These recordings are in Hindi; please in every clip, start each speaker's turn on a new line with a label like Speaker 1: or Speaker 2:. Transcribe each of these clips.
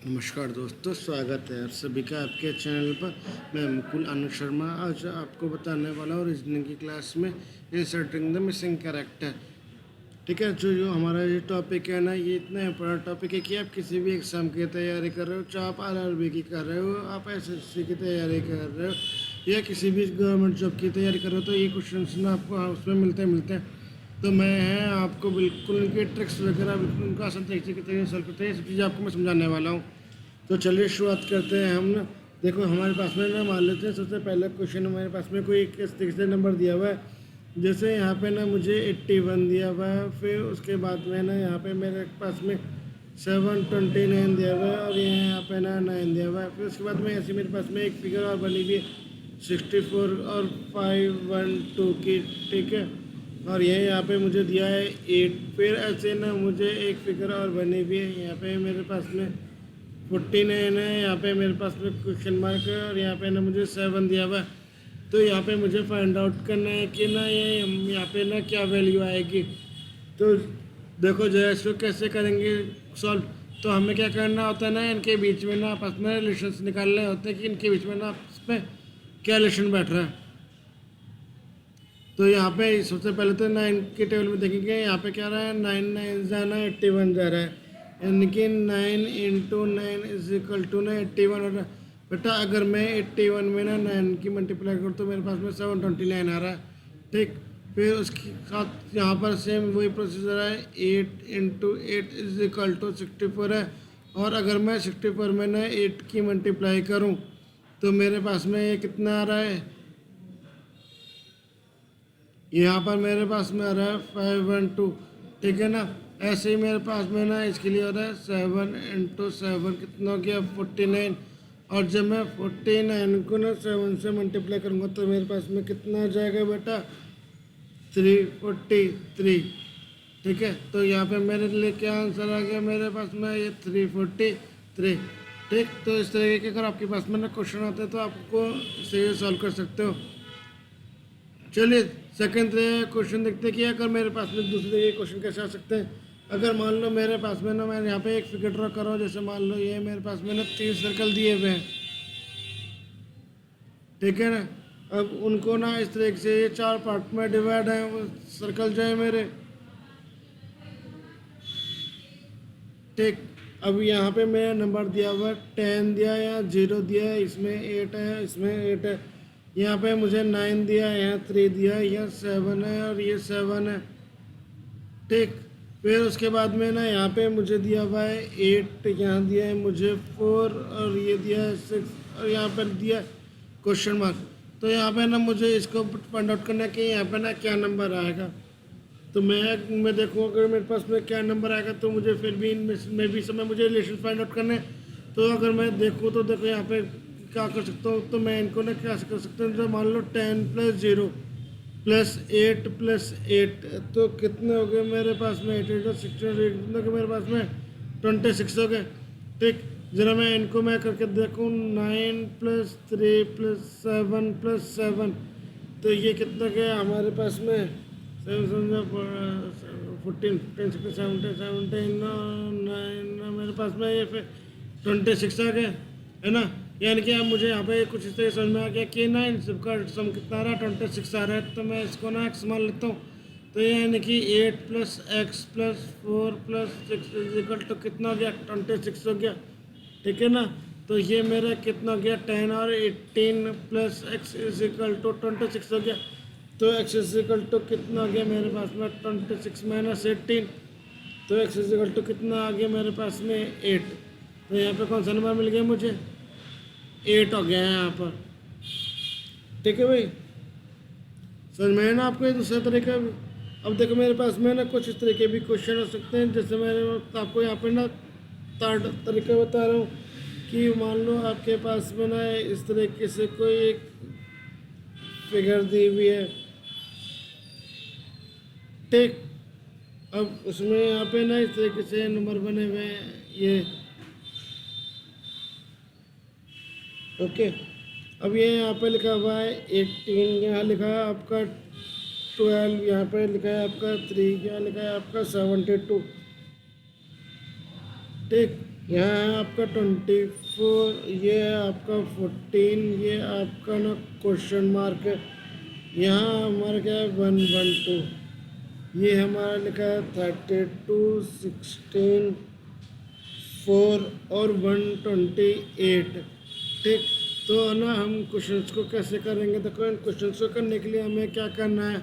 Speaker 1: नमस्कार दोस्तों, स्वागत है आप सभी का आपके चैनल पर। मैं मुकुल आनंद शर्मा आज आपको बताने वाला हूँ रीजनिंग की क्लास में इंसर्टिंग द मिसिंग कैरेक्टर। ठीक है, जो हमारा ये टॉपिक है ना, ये इतना इंपॉर्टेंट टॉपिक है कि आप किसी भी एग्ज़ाम की तैयारी कर रहे हो, चाहे आप आरआरबी की कर रहे हो, आप एसएससी की तैयारी कर रहे हो या किसी भी गवर्नमेंट जॉब की तैयारी कर रहे हो, तो ये क्वेश्चन ना आपको उसमें मिलते हैं। तो मैं है आपको बिल्कुल उनके ट्रिक्स वगैरह बिल्कुल उनका आसान तरीके से तरीके सॉल्व करते हैं, ये सब चीज़ें आपको मैं समझाने वाला हूँ। तो चलिए शुरुआत करते हैं हम ना। देखो हमारे पास में ना, मान लेते हैं सबसे पहला क्वेश्चन हमारे पास में कोई एक तरीके से नंबर दिया हुआ है। जैसे यहाँ पे ना मुझे 81 दिया हुआ है, फिर उसके बाद में ना यहाँ पे मेरे पास में 729 दिया हुआ है और यहाँ पे ना 9 दिया हुआ है। फिर उसके बाद में ऐसे मेरे पास में एक फिगर और बनी हुई है 64 और 512 की। ठीक है, और ये यहाँ पे मुझे दिया है 8। फिर ऐसे ना मुझे एक फिगर और बनी हुई है, यहाँ पे मेरे पास में 49 है, यहाँ पे मेरे पास में क्वेश्चन मार्क है और यहाँ पे ना मुझे 7 दिया हुआ है। तो यहाँ पे मुझे फाइंड आउट करना है कि ना ये यहाँ पे ना क्या वैल्यू आएगी। तो देखो जो है इसको कैसे करेंगे सॉल्व। तो हमें क्या करना होता है ना, इनके बीच में ना आपस में रिलेशंस निकालने होते हैं कि इनके बीच में ना आपस में क्या रिलेशन बैठ रहा है। तो यहाँ पे सबसे पहले तो 9 के टेबल में देखेंगे, यहाँ पे क्या रहा है, 9 9 जाना 81 जा रहा है, यानी कि 9 इंटू 9 इज इक्वल टू ना 81 हो रहा है। बेटा अगर मैं 81 में ना 9 की मल्टीप्लाई करूँ तो मेरे पास में 729 आ रहा है। ठीक, फिर उसके साथ यहाँ पर सेम वही प्रोसीजर है, 8 इंटू 8 इज इक्वल टू 64 है। और अगर मैं 64 में ना 8 की मल्टीप्लाई करूँ तो मेरे पास में ये कितना आ रहा है, यहाँ पर मेरे पास में आ रहा है 512। ठीक है ना, ऐसे ही मेरे पास में ना इसके लिए हो रहा है 7 इंटू 7 कितना हो गया 49। और जब मैं 49 को ना 7 से मल्टीप्लाई करूँगा तो मेरे पास में कितना आ जाएगा बेटा, 343। ठीक है, तो यहाँ पे मेरे लिए क्या आंसर आ गया, मेरे पास में ये 343। ठीक, तो इस तरीके के अगर आपके पास में ना क्वेश्चन आते हैं तो आपको इसे सॉल्व कर सकते हो। चलिए सेकंड क्वेश्चन देखते हैं कि अगर मेरे पास में दूसरे क्वेश्चन कैसे आ सकते हैं। अगर मान लो मेरे पास में ना, मैं यहाँ पे एक फिगर ड्रॉ कर रहा हूँ, जैसे मान लो ये मेरे पास में ना 3 सर्कल दिए हुए हैं। ठीक है ना, अब उनको ना इस तरीके से ये 4 पार्ट में डिवाइड है वो सर्कल जो है मेरे। ठीक, अब यहाँ पे मेरा नंबर दिया हुआ है 10 दिया है या 0 दिया है, इसमें 8 है, इसमें 8 है। यहाँ पे मुझे 9 दिया है, यहाँ 3 दिया है, यहाँ 7 है और ये 7 है। ठीक, फिर उसके बाद में ना यहाँ पे मुझे दिया हुआ है 8, यहाँ दिया है मुझे 4 और ये दिया है 6 और यहाँ पर दिया है क्वेश्चन मार्क। तो यहाँ पे ना मुझे इसको फाइंड आउट करना है कि यहाँ पे ना क्या नंबर आएगा। तो मैं देखूँ अगर मेरे पास में क्या नंबर आएगा, तो मुझे फिर भी इनमें भी समय मुझे रिलेशन फाइंड आउट करने। तो अगर मैं देखूँ तो देखो यहाँ पे क्या कर सकता हूँ, तो मैं इनको ना क्या कर सकता हूँ, तो मान लो 10 + 0 + 8 + 8 तो कितने हो गए मेरे पास में 8 8 16 कितने हो गए मेरे पास में 26 हो गए। ठीक, जरा मैं इनको मैं करके देखूँ, 9 + 3 + 7 + 7 तो ये कितना गया हमारे पास में 7 14 15 16 17 17 9 मेरे पास में ये फिर 26 आ गया है ना। यानी कि अब मुझे यहाँ पे कुछ इस तरह समझ में आ गया कि ना इन सबका सम कितना आ रहा है 26 आ रहा है, तो मैं इसको ना x मान लेता हूँ। तो यानी कि 8 + x + 4 + 6 इज इक्वल टू कितना हो गया 26 हो गया। ठीक है ना, तो ये मेरा कितना हो गया 10 और 18 + x इज इक्वल टू 26 हो गया। तो x इज इक्वल टू कितना आ गया मेरे पास में 26 - 18, तो x इज इक्वल टू कितना आ गया मेरे पास में 8। तो यहाँ पे कौन सा नंबर मिल गया मुझे, 8 हो गया है यहाँ पर। ठीक है भाई, समझ में है ना आपको ये दूसरा तरीका भी। अब देखो मेरे पास में ना कुछ इस तरीके भी क्वेश्चन हो सकते हैं, जैसे मैं आपको यहाँ पे ना थर्ड तरीका बता रहा हूँ कि मान लो आपके पास में ना इस तरीके से कोई एक फिगर दी हुई है। ठीक, अब उसमें यहाँ पे ना इस तरीके से नंबर बने हुए हैं ये। ओके, अब ये यहाँ पे लिखा हुआ है 18, यहाँ लिखा है आपका 12, यहाँ पे लिखा है आपका 3, यहाँ लिखा है आपका 72। ठीक, यहाँ है आपका 24, ये है आपका 14, ये आपका ना क्वेश्चन मार्क है। यहाँ हमारा क्या है 112, ये हमारा लिखा है 32, 16, 4 और 128। ठीक, तो ना हम क्वेश्चंस को कैसे करेंगे, देखो इन क्वेश्चंस को करने के लिए हमें क्या करना है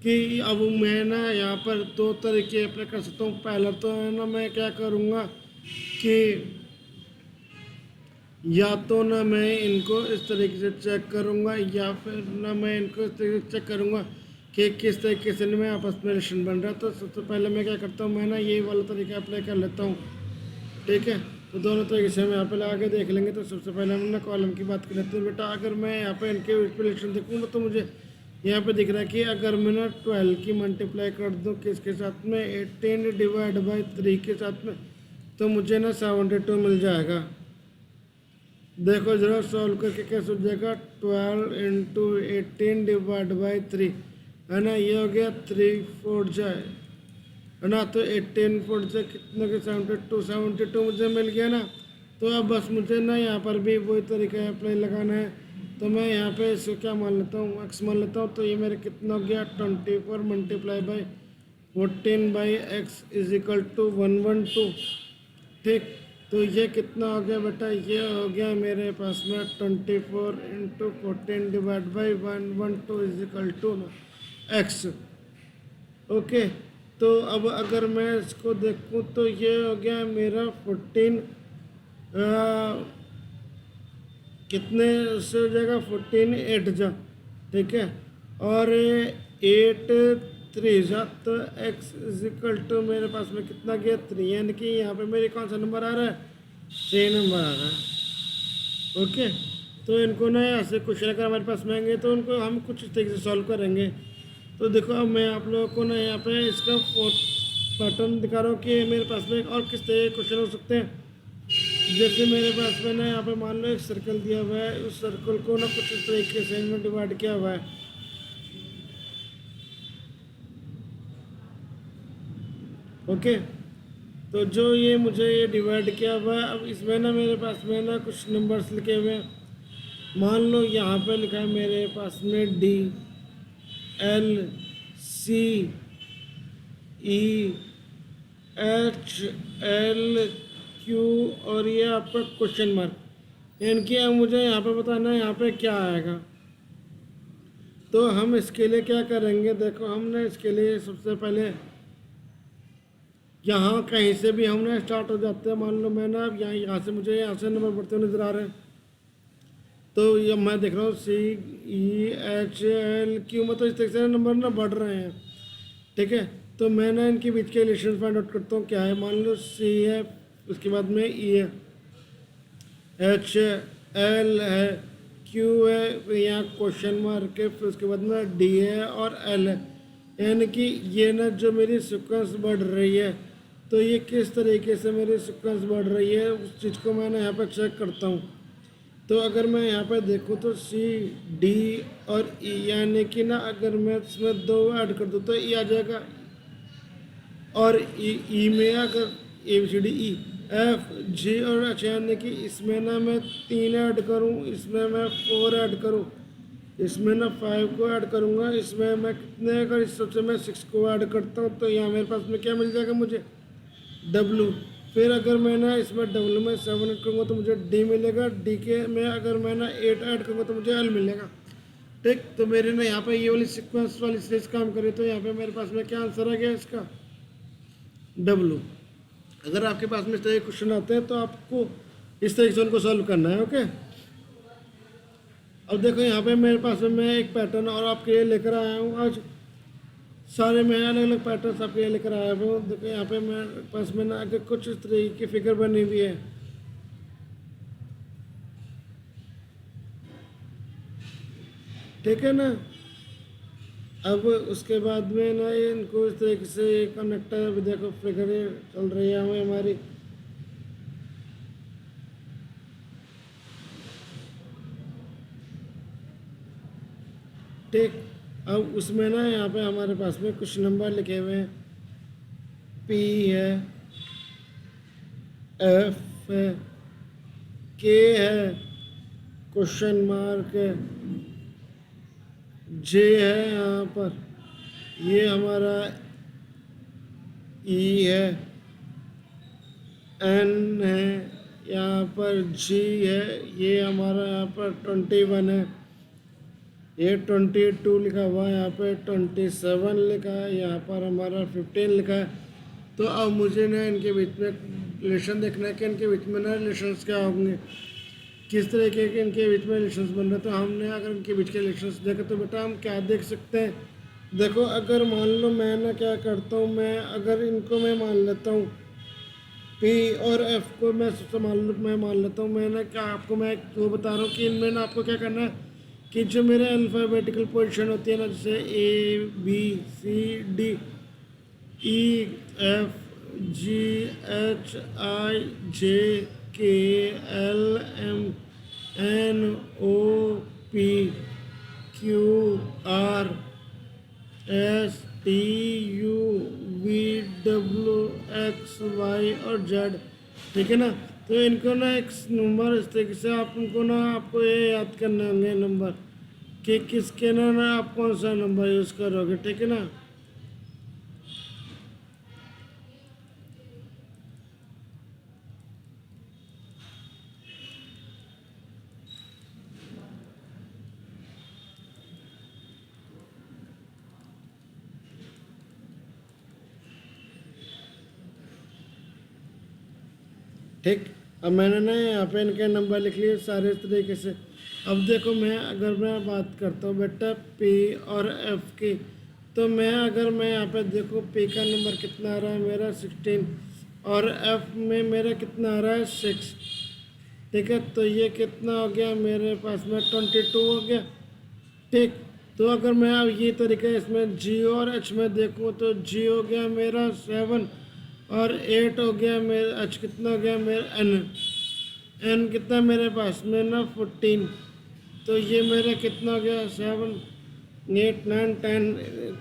Speaker 1: कि अब मैं ना यहाँ पर दो तरीके अप्लाई कर सकता हूँ। पहला तो है ना मैं क्या करूँगा कि या तो ना मैं इनको इस तरीके से चेक करूँगा या फिर ना मैं इनको इस तरीके से चेक करूँगा कि किस तरीके से मैं आपस में रिलेशन बन रहा है। तो सबसे पहले मैं क्या करता हूँ, मैं ना ये वाला तरीका अप्लाई कर लेता हूँ। ठीक है, तो दोनों तरीके से हम यहाँ पे आगे देख लेंगे। तो सबसे पहले हम ना कॉलम की बात कर लेते हैं। बेटा अगर मैं यहाँ पे इनके रिलेशन देखूँगा तो मुझे यहाँ पे दिख रहा है कि अगर मैं ना 12 की मल्टीप्लाई कर दूँ किसके साथ में 18 डिवाइड बाई 3 के साथ में, तो मुझे ना 72 मिल जाएगा। देखो ज़रा सॉल्व करके कैसे हो जाएगा, 12 इंटू 18 डिवाइड बाई 3 है ना, ये हो गया 3 4 जाए है ना, तो 18 4 से कितने के 72 मुझे मिल गया ना। तो अब बस मुझे ना यहाँ पर भी वही तरीका अप्लाई लगाना है। तो मैं यहाँ पे इसको क्या मान लेता हूँ, एक्स मान लेता हूँ। तो ये मेरे कितना हो गया 24 multiply by 14 by X is equal to 112। ठीक, तो ये कितना हो गया बेटा, ये हो गया मेरे पास में 24 into 14 divide by 112 is equal to X. Okay, तो अब अगर मैं इसको देखूं तो ये हो गया मेरा 14, कितने से हो जाएगा 14 8 जा। ठीक है, और 8 3 जा, तो x इज इक्वल टू मेरे पास में कितना गया 3, यानी कि यहाँ पे मेरे कौन सा नंबर आ रहा है, 6 नंबर आ रहा है। ओके, तो इनको ना ऐसे क्वेश्चन अगर हमारे पास में आएंगे तो उनको हम कुछ इस तरीके से सॉल्व करेंगे। तो देखो अब मैं आप लोगों को ना यहाँ पे इसका फोर्थ पैटर्न दिखा रहा हूँ कि मेरे पास में और किस तरह के क्वेश्चन हो सकते हैं। जैसे मेरे पास में ना यहाँ पे मान लो एक सर्कल दिया हुआ है, उस सर्कल को ना कुछ इस तरीके से इनमें डिवाइड किया हुआ है। ओके, तो जो ये मुझे ये डिवाइड किया हुआ है, अब इसमें ना मेरे पास में ना कुछ नंबर्स लिखे हुए हैं। मान लो यहाँ पे लिखा है मेरे पास में D L C E H L Q और ये आपका क्वेश्चन मार्क। इनकी अब मुझे यहाँ पे बताना है यहाँ पे क्या आएगा। तो हम इसके लिए क्या करेंगे, देखो हमने इसके लिए सबसे पहले यहाँ कहीं से भी हमने स्टार्ट हो जाते हैं। मान लो मैं ना यहाँ से मुझे यहाँ से नंबर बढ़ते हुए नजर आ रहे हैं। तो ये मैं देख रहा हूँ सी ई एच एल क्यू, मतलब इस तरीके से नंबर ना बढ़ रहे हैं। ठीक है, तो मैं ना इनके बीच के रिलेशन फाइंड आउट करता हूँ क्या है। मान लो सी है, उसके बाद में ई है, एच एल है, क्यू है, फिर यहाँ क्वेश्चन मार्क है, फिर उसके बाद में डी है और एल है। यानी कि ये ना जो मेरी सीक्वेंस बढ़ रही है, तो ये किस तरीके से मेरी सीक्वेंस बढ़ रही है उस चीज़ को मैं ना यहाँ पर चेक करता हूँ। तो अगर मैं यहाँ पर देखूँ तो सी डी और ई, यानी कि ना अगर मैं इसमें 2 ऐड कर दूँ तो ई आ जाएगा। और ई में अगर A B C D E F G और एच, यानी कि इसमें ना मैं 3 ऐड करूँ, इसमें मैं 4 ऐड करूँ, इसमें ना 5 को ऐड करूँगा, इसमें मैं कितने, अगर इस सबसे मैं 6 को ऐड करता हूँ तो यहाँ मेरे पास में क्या मिल जाएगा मुझे, डब्लू। फिर अगर मैं ना इसमें डब्लू में 7 ऐड करूँगा तो मुझे डी मिलेगा, डी के में अगर मैं ना 8 ऐड करूँगा तो मुझे एल मिलेगा। ठीक, तो मेरे ना यहाँ पे ये वाली सीक्वेंस वाली सीरीज काम करे, तो यहाँ पे मेरे पास में क्या आंसर आ गया इसका, डब्लू। अगर आपके पास में इस तरह के क्वेश्चन आते हैं तो आपको इस तरीके से उनको सॉल्व करना है। ओके, अब देखो यहाँ पे मेरे पास में मैं एक पैटर्न और आपके लिए लेकर आया हूँ आज। सारे मैं अलग अलग पैटर्न आपके लिए लेकर आया हूँ। देखो यहाँ पे मेरे पास में ना आगे कुछ इस तरीके की फिगर बनी हुई है। ठीक है ना, अब उसके बाद में ना इनको इस तरीके से कनेक्टर भी देखो फिगर चल रही है हमारी। ठीक, अब उसमें ना यहाँ पे हमारे पास में कुछ नंबर लिखे हुए हैं, पी है, एफ है, के है, क्वेश्चन मार्क है, जे है यहाँ पर, ये हमारा ई है, एन है, यहाँ पर जी है, ये हमारा यहाँ पर 21 है, ये 22 लिखा हुआ है, यहाँ पे 27 लिखा है, यहाँ पर हमारा 15 लिखा है। तो अब मुझे ना इनके बीच में रिलेशन देखना है कि इनके बीच में ना रिलेशंस क्या होंगे, किस तरीके के इनके बीच में रिलेशंस बन रहे। तो हमने अगर इनके बीच के रिलेशंस देखे तो बेटा हम क्या देख सकते हैं, देखो अगर मान लो मैं ना क्या करता हूँ, मैं अगर इनको मैं मान लेता हूँ पी और एफ को मैं मान लेता हूँ, मैं ना क्या आपको मैं वो बता रहा हूँ कि इनमें ना आपको क्या करना है कि जो मेरे अल्फ़ाबेटिकल पोजीशन होती है ना, जैसे A B C D E F G H I J K L M N O P Q R S T U V W X Y और जेड, ठीक है ना। तो इनको ना एक नंबर इस तरीके से आप उनको ना आपको ये याद करने होंगे नंबर कि किसके ना आप कौन सा नंबर यूज़ करोगे, ठीक है ना। ठीक, अब मैंने ना यहाँ पे इनके नंबर लिख लिए सारे इस तरीके से। अब देखो मैं अगर मैं बात करता हूँ बेटा पी और एफ की, तो मैं यहाँ पे देखो पी का नंबर कितना आ रहा है मेरा 16 और एफ में मेरा कितना आ रहा है 6, ठीक है। तो ये कितना हो गया मेरे पास में 22 हो गया, ठीक। तो अगर मैं अब ये तरीका इसमें जी और एच में देखूँ तो जी हो गया मेरा 7 और 8 हो गया मेरा, एच कितना हो गया मेरा एन कितना मेरे पास में ना 14। तो ये मेरा कितना हो गया 7 8 9 10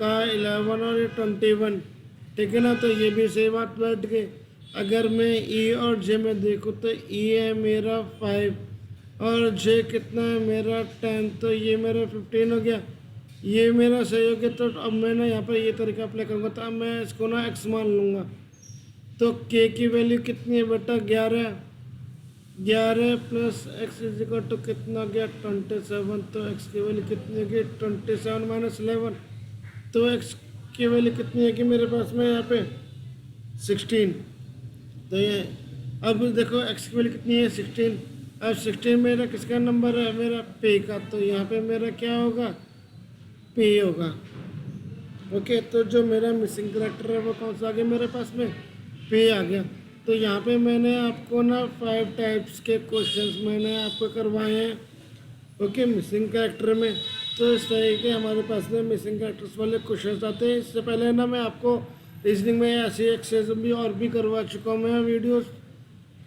Speaker 1: का 11 और ये 21, ठीक है ना। तो ये भी सही बात बैठ गई। अगर मैं ई और जे में देखूँ तो ई है मेरा 5 और जे कितना है मेरा 10, तो ये मेरा 15 हो गया, ये मेरा सही हो गया। तो अब मैं ना यहाँ पर ये तरीका अप्लाई करूँगा, तो अब मैं इसको ना एक्स मान लूँगा। तो के की वैल्यू कितनी है बेटा 11 plus X is equal to कितना हो गया 27। तो एक्स की वैल्यू कितनी होगी 27 माइनस 11। तो एक्स की वैल्यू कितनी है कि मेरे पास में यहाँ पे 16। तो ये अब देखो एक्स की वैल्यू कितनी है 16। अब 16 मेरा किसका नंबर है मेरा पे का, तो यहाँ पे मेरा क्या होगा पे होगा। ओके, तो जो मेरा मिसिंग करेक्टर है वो कौन सा आ गया मेरे पास में पे आ गया। तो यहाँ पे मैंने आपको ना 5 टाइप्स के क्वेश्चंस मैंने आपको करवाए हैं, ओके, मिसिंग कैरेक्टर में। तो इस तरह के हमारे पास में मिसिंग कैरेक्टर्स वाले क्वेश्चंस आते हैं। इससे पहले ना मैं आपको रीजनिंग में ऐसी एक्सरसाइज भी और भी करवा चुका हूँ मैं वीडियोस।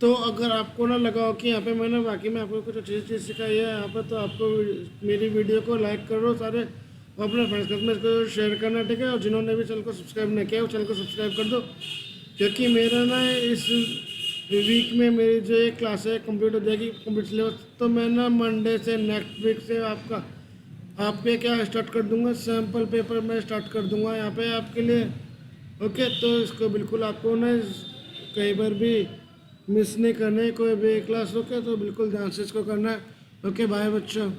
Speaker 1: तो अगर आपको ना लगा हो कि यहाँ पे मैंने वाकई में आपको कुछ अच्छी चीज़ सिखाई है यहाँ पर, तो आपको मेरी वीडियो को लाइक करो सारे, और अपने फ्रेंड्स में इसको शेयर करना, ठीक है। और जिन्होंने भी चैनल को सब्सक्राइब नहीं किया वो चैनल को सब्सक्राइब कर दो, क्योंकि मेरा ना इस वीक में मेरी जो एक क्लास है कंप्लीट हो जाएगी, कंप्लीट सिलेबस। तो मैं ना मंडे से नेक्स्ट वीक से आपके क्या स्टार्ट कर दूंगा, सैम्पल पेपर में स्टार्ट कर दूंगा यहाँ पे आपके लिए, ओके। तो इसको बिल्कुल आपको ना कहीं पर भी मिस नहीं करना है, कोई भी क्लास, ओके। तो बिल्कुल ध्यान से इसको करना है, ओके। बाय बच्चों।